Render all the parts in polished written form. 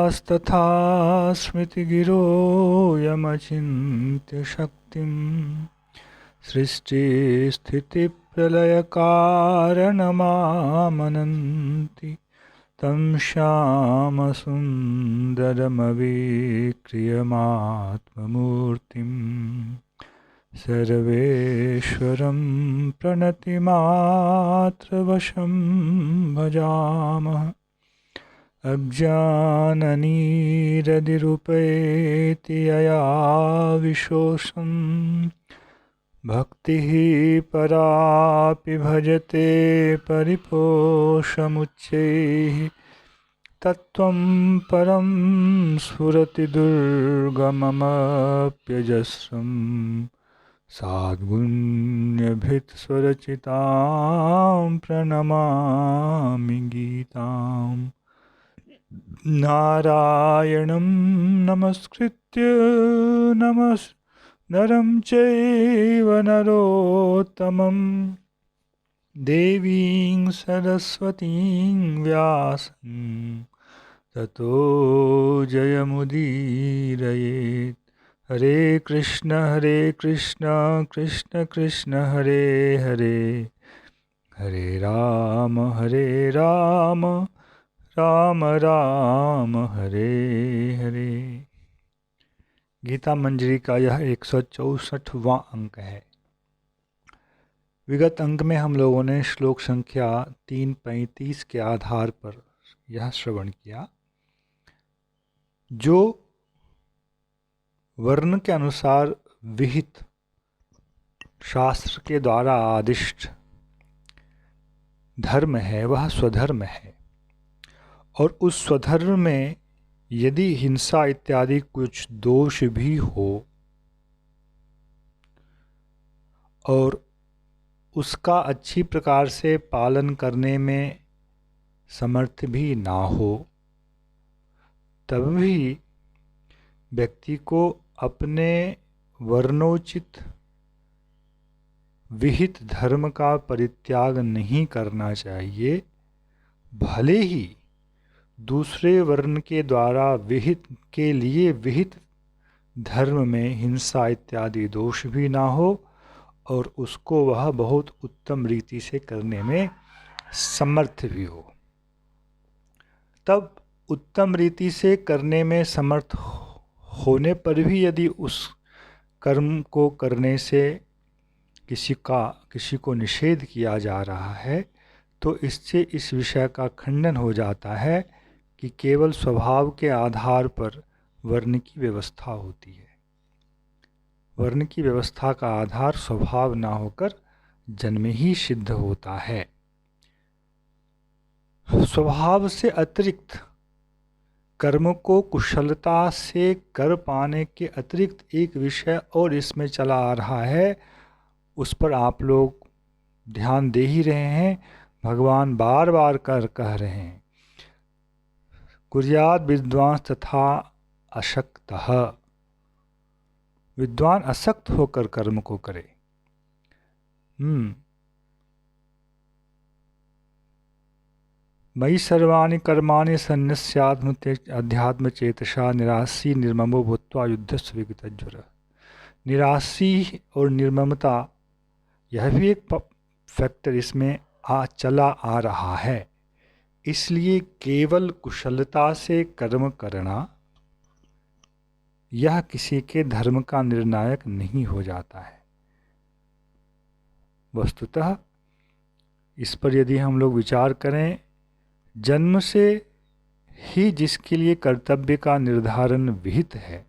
विद्यास्तथा स्मृतिगिरो यमचिन्त्य शक्तिं सृष्टिस्थितिप्रलयकारणमामनन्ति तं श्यामसुन्दरमविक्रियमात्ममूर्तिं सर्वेश्वरं प्रणतिमात्रवशं भजामः। अज्ञाननिरतिरुपैति यया विशोषं भक्तिः परापि भजते परिपोषमुच्चैः तत्त्वं परं स्फुरति दुर्गममप्यजस्रं साद्गुण्यभित्स्वरचितां प्रणमामि गीताम्। नारायणं नमस्कृत्य नरं चैव नरोत्तमं देवीं सरस्वतीं व्यासं ततो जयमुदीरयेत्। हरे कृष्ण कृष्ण कृष्ण हरे हरे, हरे राम राम राम हरे हरे। गीता मंजरी का यह 164वां अंक है। विगत अंक में हम लोगों ने श्लोक संख्या 335 के आधार पर यह श्रवण किया, जो वर्ण के अनुसार विहित शास्त्र के द्वारा आदिष्ट धर्म है वह स्वधर्म है, और उस स्वधर्म में यदि हिंसा इत्यादि कुछ दोष भी हो और उसका अच्छी प्रकार से पालन करने में समर्थ भी ना हो, तब भी व्यक्ति को अपने वर्णोचित विहित धर्म का परित्याग नहीं करना चाहिए, भले ही दूसरे वर्ण के द्वारा विहित के लिए विहित धर्म में हिंसा इत्यादि दोष भी ना हो और उसको वह बहुत उत्तम रीति से करने में समर्थ भी हो। तब उत्तम रीति से करने में समर्थ होने पर भी यदि उस कर्म को करने से किसी को निषेध किया जा रहा है, तो इससे इस विषय का खंडन हो जाता है कि केवल स्वभाव के आधार पर वर्ण की व्यवस्था होती है। वर्ण की व्यवस्था का आधार स्वभाव ना होकर जन्म ही सिद्ध होता है। स्वभाव से अतिरिक्त कर्म को कुशलता से कर पाने के अतिरिक्त एक विषय और इसमें चला आ रहा है, उस पर आप लोग ध्यान दे ही रहे हैं। भगवान बार बार कह रहे हैं, कुर्याद विद्वांस तथा अशक्तः, विद्वान असक्त होकर कर्म को करे। मयि सर्वाणि कर्माणि अध्यात्म चेतसा निरासी निर्ममो भूत्वा युद्धस्य विगतज्वर। निरासी और निर्ममता, यह भी एक फैक्टर इसमें चला आ रहा है। इसलिए केवल कुशलता से कर्म करना यह किसी के धर्म का निर्णायक नहीं हो जाता है। वस्तुतः इस पर यदि हम लोग विचार करें, जन्म से ही जिसके लिए कर्तव्य का निर्धारण विहित है,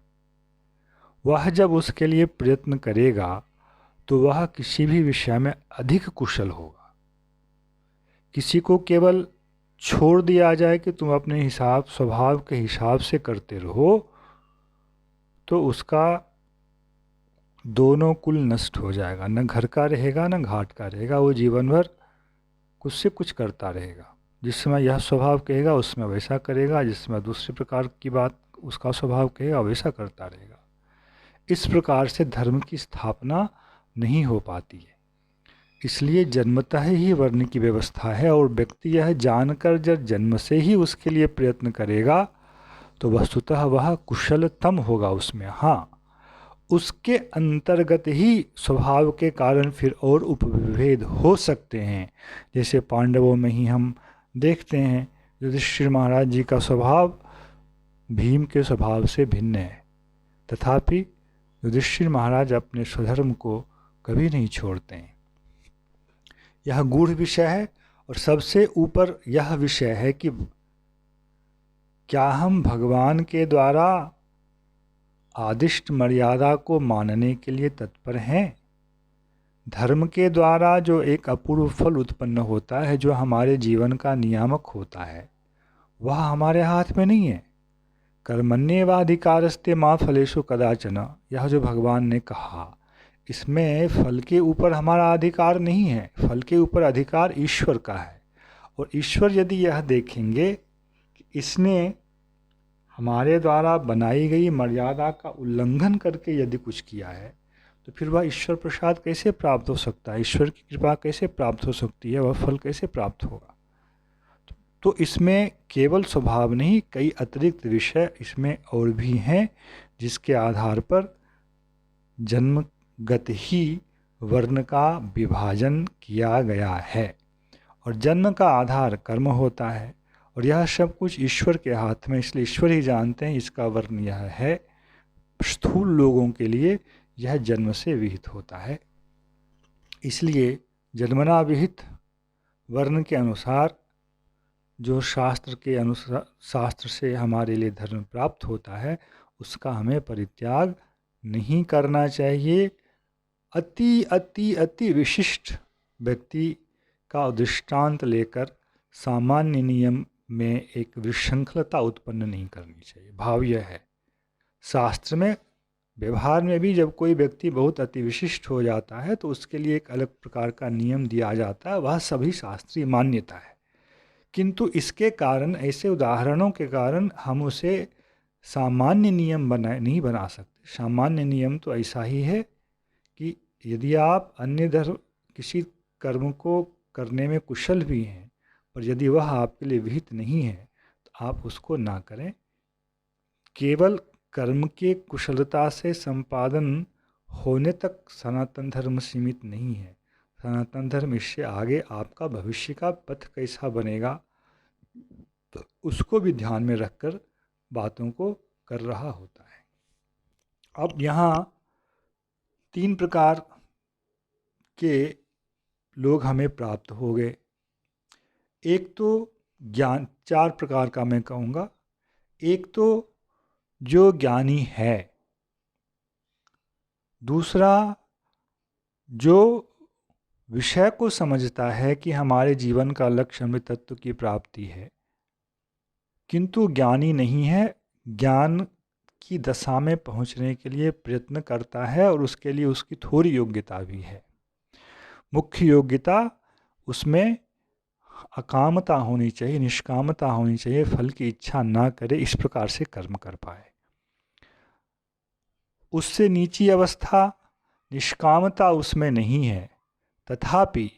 वह जब उसके लिए प्रयत्न करेगा तो वह किसी भी विषय में अधिक कुशल होगा। किसी को केवल छोड़ दिया जाए कि तुम अपने हिसाब स्वभाव के हिसाब से करते रहो, तो उसका दोनों कुल नष्ट हो जाएगा। न घर का रहेगा न घाट का रहेगा, वो जीवन भर कुछ से कुछ करता रहेगा। जिस समय यह स्वभाव कहेगा उसमें वैसा करेगा, जिस समय दूसरे प्रकार की बात उसका स्वभाव कहेगा वैसा करता रहेगा। इस प्रकार से धर्म की स्थापना नहीं हो पाती है। इसलिए जन्मतः ही वर्ण की व्यवस्था है, और व्यक्ति यह जानकर जब जन्म से ही उसके लिए प्रयत्न करेगा तो वस्तुतः वह कुशलतम होगा उसमें। हाँ, उसके अंतर्गत ही स्वभाव के कारण फिर और उपभेद हो सकते हैं। जैसे पांडवों में ही हम देखते हैं युधिष्ठिर महाराज जी का स्वभाव भीम के स्वभाव से भिन्न है, तथापि युधिष्ठिर महाराज अपने स्वधर्म को कभी नहीं छोड़ते हैं। यह गूढ़ विषय है। और सबसे ऊपर यह विषय है कि क्या हम भगवान के द्वारा आदिष्ट मर्यादा को मानने के लिए तत्पर हैं? धर्म के द्वारा जो एक अपूर्व फल उत्पन्न होता है, जो हमारे जीवन का नियामक होता है, वह हमारे हाथ में नहीं है। कर्मण्येवाधिकारस्ते मा फलेषु कदाचन, यह जो भगवान ने कहा, इसमें फल के ऊपर हमारा अधिकार नहीं है। फल के ऊपर अधिकार ईश्वर का है। और ईश्वर यदि यह देखेंगे कि इसने हमारे द्वारा बनाई गई मर्यादा का उल्लंघन करके यदि कुछ किया है, तो फिर वह ईश्वर प्रसाद कैसे प्राप्त हो सकता है? ईश्वर की कृपा कैसे प्राप्त हो सकती है? वह फल कैसे प्राप्त होगा? तो इसमें केवल स्वभाव नहीं, कई अतिरिक्त विषय इसमें और भी हैं, जिसके आधार पर जन्मगत ही वर्ण का विभाजन किया गया है। और जन्म का आधार कर्म होता है, और यह सब कुछ ईश्वर के हाथ में, इसलिए ईश्वर ही जानते हैं इसका वर्ण यह है। स्थूल लोगों के लिए यह जन्म से विहित होता है। इसलिए जन्मना विहित वर्ण के अनुसार जो शास्त्र के अनुसार, शास्त्र से हमारे लिए धर्म प्राप्त होता है, उसका हमें परित्याग नहीं करना चाहिए। अति अति अति विशिष्ट व्यक्ति का दृष्टांत लेकर सामान्य नियम में एक विशृंखलता उत्पन्न नहीं करनी चाहिए। भाव यह है, शास्त्र में, व्यवहार में भी जब कोई व्यक्ति बहुत अति विशिष्ट हो जाता है तो उसके लिए एक अलग प्रकार का नियम दिया जाता है, वह सभी शास्त्रीय मान्यता है। किंतु इसके कारण, ऐसे उदाहरणों के कारण हम उसे सामान्य नियम नहीं बना सकते। सामान्य नियम तो ऐसा ही है कि यदि आप अन्य धर्म किसी कर्म को करने में कुशल भी हैं, पर यदि वह आपके लिए विहित नहीं है तो आप उसको ना करें। केवल कर्म के कुशलता से संपादन होने तक सनातन धर्म सीमित नहीं है। सनातन धर्म इससे आगे आपका भविष्य का पथ कैसा बनेगा, तो उसको भी ध्यान में रखकर बातों को कर रहा होता है। अब यहाँ 3 प्रकार के लोग हमें प्राप्त हो गए। एक तो ज्ञान, 4 प्रकार का मैं कहूँगा। एक तो जो ज्ञानी है, दूसरा जो विषय को समझता है कि हमारे जीवन का लक्ष्य अमृत तत्व की प्राप्ति है, किंतु ज्ञानी नहीं है, ज्ञान की दशा में पहुँचने के लिए प्रयत्न करता है और उसके लिए उसकी थोड़ी योग्यता भी है। मुख्य योग्यता उसमें अकामता होनी चाहिए, निष्कामता होनी चाहिए, फल की इच्छा ना करे, इस प्रकार से कर्म कर पाए। उससे नीची अवस्था निष्कामता उसमें नहीं है, तथापि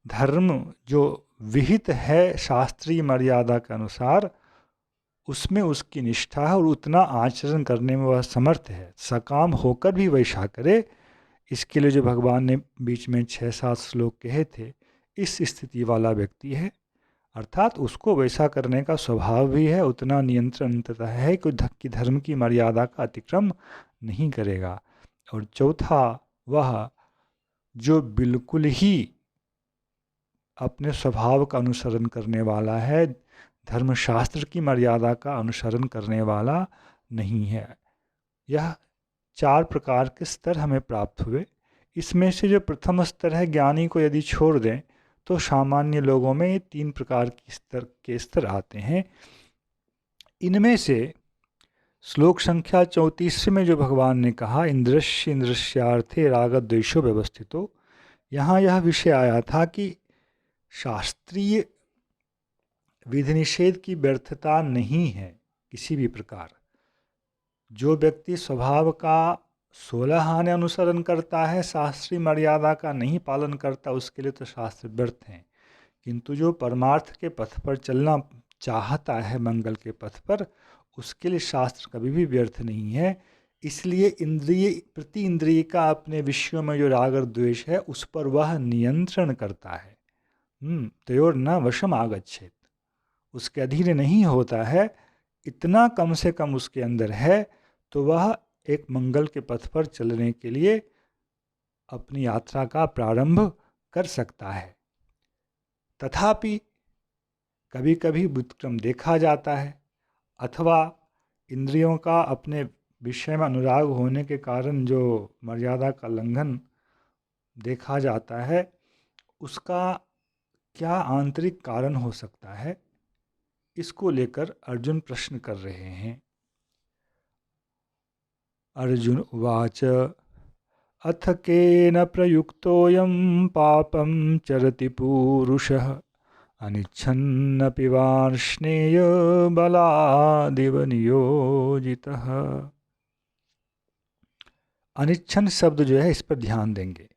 धर्म जो विहित है शास्त्रीय मर्यादा के अनुसार, उसमें उसकी निष्ठा है और उतना आचरण करने में वह समर्थ है। सकाम होकर भी वैसा करे, इसके लिए जो भगवान ने बीच में 6-7 श्लोक कहे थे, इस स्थिति वाला व्यक्ति है। अर्थात उसको वैसा करने का स्वभाव भी है, उतना नियंत्रण अंततः है कि धर्म की मर्यादा का अतिक्रम नहीं करेगा। और चौथा, वह जो बिल्कुल ही अपने स्वभाव का अनुसरण करने वाला है, धर्मशास्त्र की मर्यादा का अनुसरण करने वाला नहीं है। यह 4 प्रकार के स्तर हमें प्राप्त हुए। इसमें से जो प्रथम स्तर है, ज्ञानी को यदि छोड़ दें तो सामान्य लोगों में ये 3 प्रकार के स्तर आते हैं। इनमें से श्लोक संख्या 34 में जो भगवान ने कहा, इंद्रस्य इंद्रस्यार्थे रागद्वेषो व्यवस्थितो, यहाँ यह विषय आया था कि शास्त्रीय विधि निषेध की व्यर्थता नहीं है किसी भी प्रकार। जो व्यक्ति स्वभाव का 16 आने अनुसरण करता है, शास्त्रीय मर्यादा का नहीं पालन करता, उसके लिए तो शास्त्र व्यर्थ हैं। किंतु जो परमार्थ के पथ पर चलना चाहता है मंगल के पथ पर, उसके लिए शास्त्र कभी भी व्यर्थ नहीं है। इसलिए प्रति इंद्रिय का अपने विषयों में जो राग और द्वेष है उस पर वह नियंत्रण करता है। तयोर न वशम आगच्छेत, उसके अधीन नहीं होता है, इतना कम से कम उसके अंदर है, तो वह एक मंगल के पथ पर चलने के लिए अपनी यात्रा का प्रारंभ कर सकता है। तथापि कभी कभी व्युत्क्रम देखा जाता है, अथवा इंद्रियों का अपने विषय में अनुराग होने के कारण जो मर्यादा का लंघन देखा जाता है, उसका क्या आंतरिक कारण हो सकता है, इसको लेकर अर्जुन प्रश्न कर रहे हैं। अर्जुन उवाच अथ केन प्रयुक्तोऽयं पापं चरति पूरुषः अनिच्छन्नपि वार्ष्णेय बलादिव नियोजितः। अनिच्छन शब्द जो है इस पर ध्यान देंगे।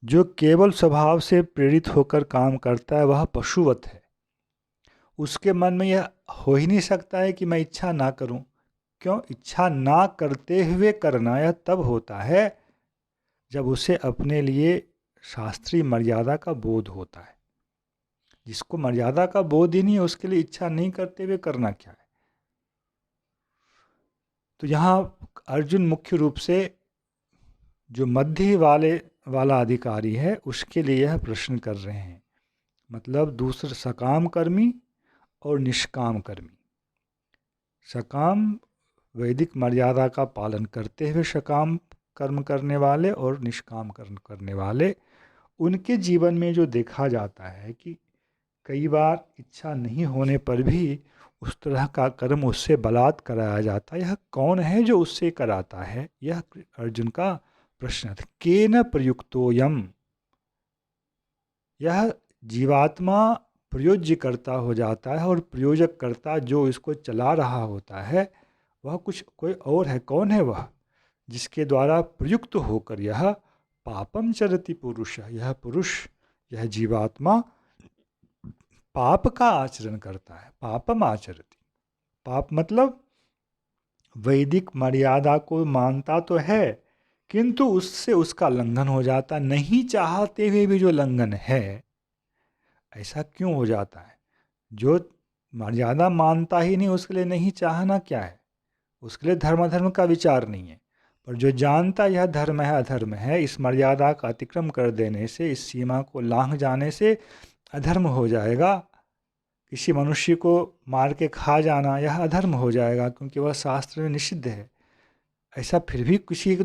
जो केवल स्वभाव से प्रेरित होकर काम करता है वह पशुवत है। उसके मन में यह हो ही नहीं सकता है कि मैं इच्छा ना करूं। क्यों? इच्छा ना करते हुए करना यह तब होता है जब उसे अपने लिए शास्त्रीय मर्यादा का बोध होता है। जिसको मर्यादा का बोध ही नहीं है उसके लिए इच्छा नहीं करते हुए करना क्या है। तो यहाँ अर्जुन मुख्य रूप से जो मध्य वाला अधिकारी है उसके लिए यह प्रश्न कर रहे हैं। मतलब दूसरे सकाम कर्मी और निष्काम कर्मी। सकाम वैदिक मर्यादा का पालन करते हुए सकाम कर्म करने वाले और निष्काम कर्म करने वाले, उनके जीवन में जो देखा जाता है कि कई बार इच्छा नहीं होने पर भी उस तरह का कर्म उससे बलात् कराया जाता है। यह कौन है जो उससे कराता है? यह अर्जुन का प्रश्न था। केन प्रयुक्तोयम, यह जीवात्मा प्रयोज्यकर्ता हो जाता है और प्रयोजक कर्ता जो इसको चला रहा होता है वह कोई और है। कौन है वह? जिसके द्वारा प्रयुक्त होकर यह पापम चरति पुरुष, यह पुरुष, यह जीवात्मा पाप का आचरण करता है। पापम आचरति, पाप मतलब वैदिक मर्यादा को मानता तो है किंतु उससे उसका लंघन हो जाता, नहीं चाहते हुए भी जो लंघन है। ऐसा क्यों हो जाता है? जो मर्यादा मानता ही नहीं उसके लिए नहीं चाहना क्या है? उसके लिए धर्म का विचार नहीं है। पर जो जानता यह धर्म है अधर्म है, इस मर्यादा का अतिक्रम कर देने से, इस सीमा को लांघ जाने से अधर्म हो जाएगा। किसी मनुष्य को मार के खा जाना यह अधर्म हो जाएगा क्योंकि वह शास्त्र में निषिद्ध है। ऐसा फिर भी किसी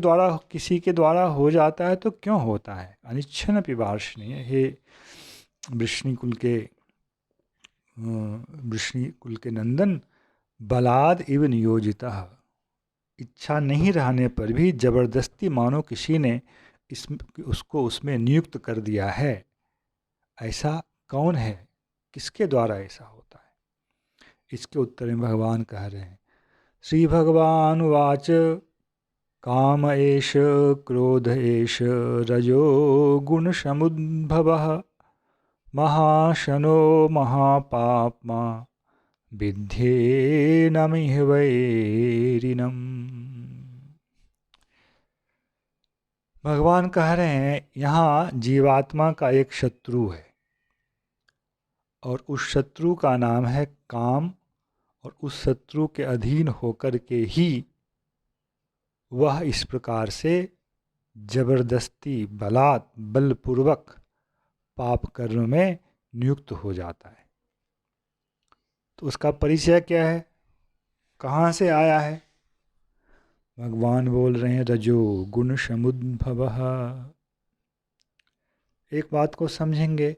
के द्वारा हो जाता है तो क्यों होता है? अनिच्छन पिवार्ष्णेय, हे वृष्णि कुल के नंदन, बलाद इव नियोजितः, इच्छा नहीं रहने पर भी जबरदस्ती मानो किसी ने उसको उसमें नियुक्त कर दिया है। ऐसा कौन है? किसके द्वारा ऐसा होता है? इसके उत्तर में भगवान कह रहे हैं। श्री भगवान वाच काम एष क्रोध एष रजो गुण समुद्भवः महाशनो महापाप्मा विद्येनमिह वैरिणम्। भगवान कह रहे हैं यहाँ जीवात्मा का एक शत्रु है और उस शत्रु का नाम है काम, और उस शत्रु के अधीन होकर के ही वह इस प्रकार से जबरदस्ती बलपूर्वक पाप कर्म में नियुक्त हो जाता है। तो उसका परिचय क्या है? कहाँ से आया है? भगवान बोल रहे हैं रजो गुण समुद्भवः। एक बात को समझेंगे,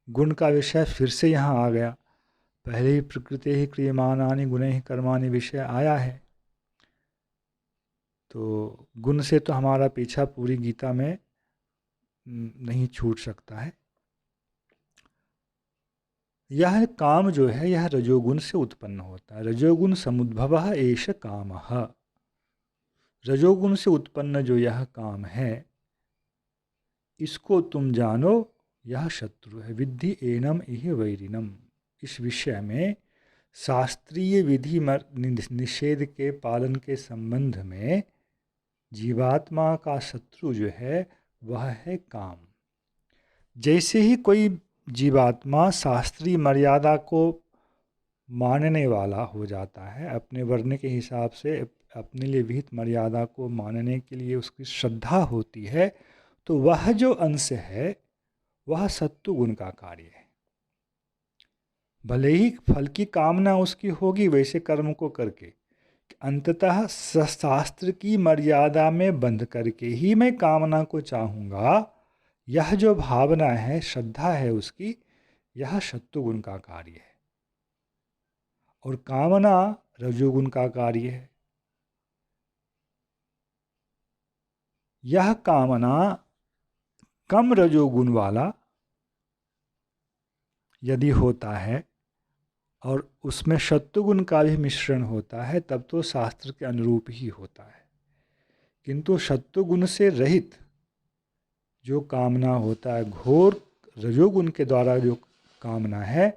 गुण का विषय फिर से यहाँ आ गया। पहले ही प्रकृति ही क्रियमाणानि गुणैः कर्माणि विषय आया है। तो गुण से तो हमारा पीछा पूरी गीता में नहीं छूट सकता है। यह काम जो है यह रजोगुण से उत्पन्न होता है। रजोगुण समुद्भवः एष कामः। रजोगुण से उत्पन्न जो यह काम है इसको तुम जानो, यह शत्रु है। विद्धि एनम इह वैरिणम। इस विषय में शास्त्रीय विधि निषेध के पालन के संबंध में जीवात्मा का शत्रु जो है वह है काम। जैसे ही कोई जीवात्मा शास्त्रीय मर्यादा को मानने वाला हो जाता है, अपने वर्ण के हिसाब से अपने लिए विहित मर्यादा को मानने के लिए उसकी श्रद्धा होती है, तो वह जो अंश है वह सत्व गुण का कार्य है। भले ही फल की कामना उसकी होगी वैसे कर्म को करके, अंततः शास्त्र की मर्यादा में बंध करके ही मैं कामना को चाहूँगा, यह जो भावना है, श्रद्धा है उसकी, यह सत्वगुण का कार्य है। और कामना रजोगुण का कार्य है। यह कामना कम रजोगुण वाला यदि होता है और उसमें सत्वगुण का भी मिश्रण होता है, तब तो शास्त्र के अनुरूप ही होता है। किंतु सत्वगुण से रहित जो कामना होता है, घोर रजोगुण के द्वारा जो कामना है,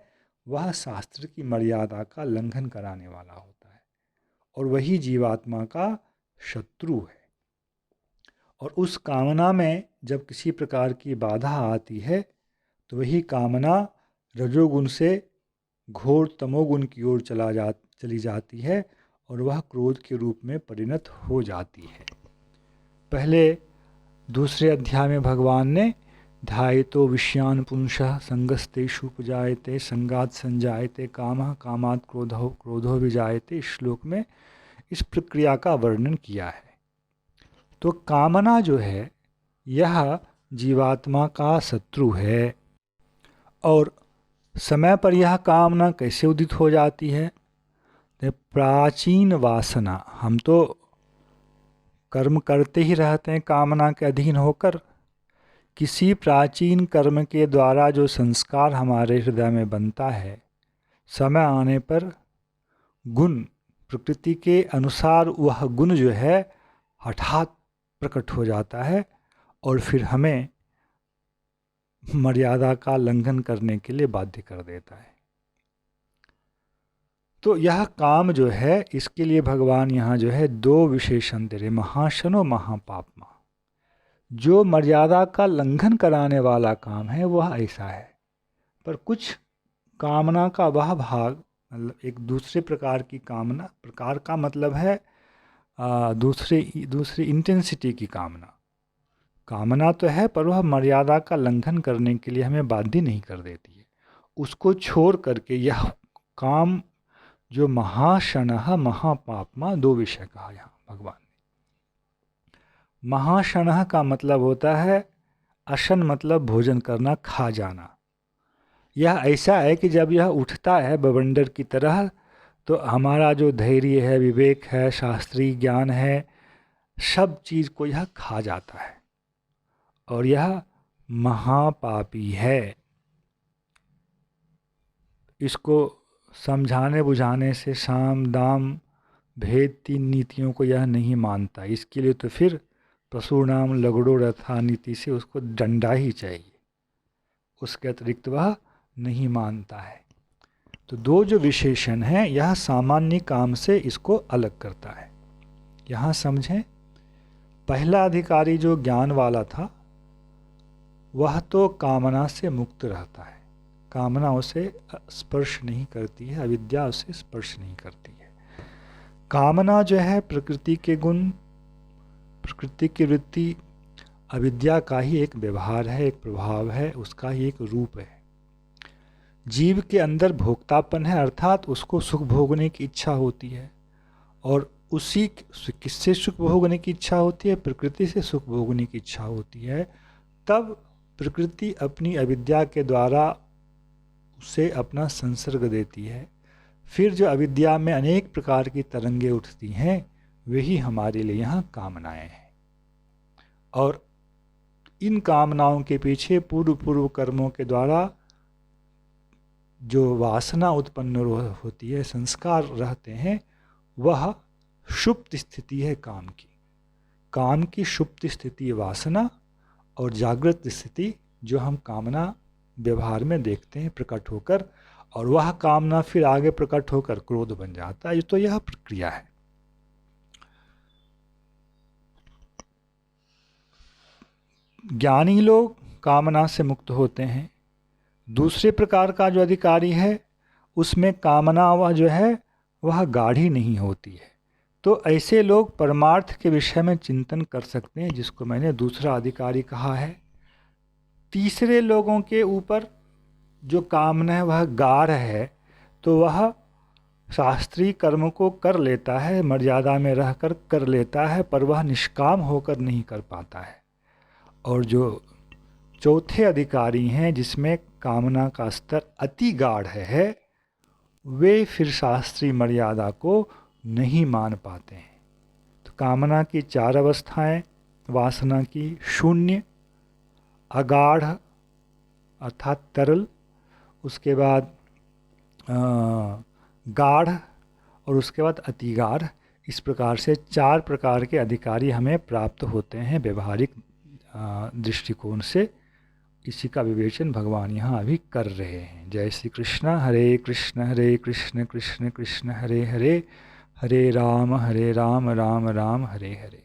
वह शास्त्र की मर्यादा का लंघन कराने वाला होता है और वही जीवात्मा का शत्रु है। और उस कामना में जब किसी प्रकार की बाधा आती है तो वही कामना रजोगुण से घोर तमोगुण की ओर चली जाती है और वह क्रोध के रूप में परिणत हो जाती है। पहले दूसरे अध्याय में भगवान ने ध्यायतो विषयान पुंसः संगस्तेषु उपजायते संगात संजायते कामः कामात् क्रोधो विजायते, इस श्लोक में इस प्रक्रिया का वर्णन किया है। तो कामना जो है यह जीवात्मा का शत्रु है। और समय पर यह कामना कैसे उदित हो जाती है? प्राचीन वासना, हम तो कर्म करते ही रहते हैं कामना के अधीन होकर। किसी प्राचीन कर्म के द्वारा जो संस्कार हमारे हृदय में बनता है, समय आने पर गुण प्रकृति के अनुसार वह गुण जो है हठात प्रकट हो जाता है और फिर हमें मर्यादा का लंघन करने के लिए बाध्य कर देता है। तो यह काम जो है, इसके लिए भगवान यहाँ जो है दो विशेषण दे रहे, महाशनो महापापमा। जो मर्यादा का लंघन कराने वाला काम है वह ऐसा है, पर कुछ कामना का वह भाग, मतलब एक दूसरे प्रकार की कामना, प्रकार का मतलब है दूसरी इंटेंसिटी की कामना। कामना तो है पर वह मर्यादा का लंघन करने के लिए हमें बाध्य नहीं कर देती है। उसको छोड़ करके यह काम जो महाशनः महापापमा, दो विषय कहा यहाँ भगवान ने। महाशनः का मतलब होता है, अशन मतलब भोजन करना, खा जाना। यह ऐसा है कि जब यह उठता है बवंडर की तरह, तो हमारा जो धैर्य है, विवेक है, शास्त्रीय ज्ञान है, सब चीज़ को यह खा जाता है और यह महापापी है। इसको समझाने बुझाने से साम दाम भेद तीन नीतियों को यह नहीं मानता। इसके लिए तो फिर पशुनाम लगड़ो रथा नीति से उसको डंडा ही चाहिए, उसके अतिरिक्त वह नहीं मानता है। तो दो जो विशेषण हैं, यह सामान्य काम से इसको अलग करता है। यहाँ समझें, पहला अधिकारी जो ज्ञान वाला था वह तो कामना से मुक्त रहता है, कामना उसे स्पर्श नहीं करती है, अविद्या उसे स्पर्श नहीं करती है। कामना जो है प्रकृति के गुण, प्रकृति की वृत्ति, अविद्या का ही एक व्यवहार है, एक प्रभाव है, उसका ही एक रूप है। जीव के अंदर भोक्तापन है, अर्थात उसको सुख भोगने की इच्छा होती है और उसी किससे सुख भोगने की इच्छा होती है? प्रकृति से सुख भोगने की इच्छा होती है। तब प्रकृति अपनी अविद्या के द्वारा उसे अपना संसर्ग देती है। फिर जो अविद्या में अनेक प्रकार की तरंगे उठती हैं, वही हमारे लिए यहाँ कामनाएं हैं। और इन कामनाओं के पीछे पूर्व कर्मों के द्वारा जो वासना उत्पन्न होती है, संस्कार रहते हैं, वह सुप्त स्थिति है काम की। काम की सुप्त स्थिति वासना और जागृत स्थिति जो हम कामना व्यवहार में देखते हैं प्रकट होकर, और वह कामना फिर आगे प्रकट होकर क्रोध बन जाता है। तो यह प्रक्रिया है। ज्ञानी लोग कामना से मुक्त होते हैं। दूसरे प्रकार का जो अधिकारी है उसमें कामना वह जो है वह गाढ़ी नहीं होती है। तो ऐसे लोग परमार्थ के विषय में चिंतन कर सकते हैं, जिसको मैंने दूसरा अधिकारी कहा है। तीसरे लोगों के ऊपर जो कामना है वह गाढ़ है, तो वह शास्त्रीय कर्म को कर लेता है, मर्यादा में रहकर कर लेता है, पर वह निष्काम होकर नहीं कर पाता है। और जो चौथे अधिकारी हैं जिसमें कामना का स्तर अति गाढ़ है, वे फिर शास्त्रीय मर्यादा को नहीं मान पाते हैं। तो कामना की 4 अवस्थाएं, वासना की शून्य, अगाढ़ अर्थात तरल, उसके बाद गाढ़ और उसके बाद अतिगाढ़। इस प्रकार से 4 प्रकार के अधिकारी हमें प्राप्त होते हैं व्यवहारिक दृष्टिकोण से। इसी का विवेचन भगवान यहाँ अभी कर रहे हैं। जय श्री कृष्ण। हरे कृष्ण कृष्ण कृष्ण हरे हरे, हरे राम राम राम हरे हरे।